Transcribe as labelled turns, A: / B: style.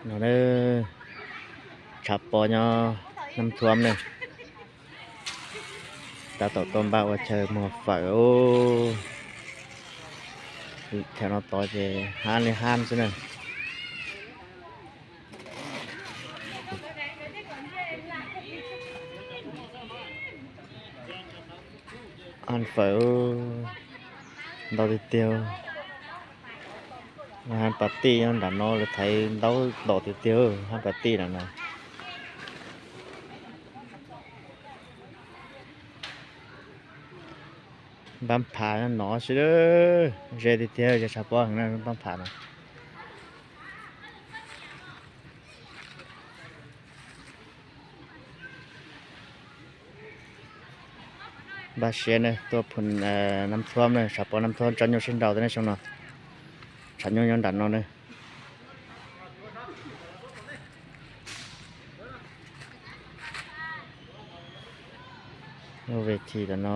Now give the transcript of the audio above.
A: nó nó chập bò nhau năm thuâm này ta tổ tôm bao và chờ một phải ô theo nó to thì han thế này ăn phở đâu thì tiêu han party nó đã nó là thấy đâu đổ thì tiêu han party là này bám phá nó chứ đó dễ thì tiêu cho sắp qua nó bám phá này ba xe nàyตัวผลน้ำท่วมเลยsắp quaน้ำท่วมจันยsinh đầu thế này xong rồiจันยดันnó này về thì là nó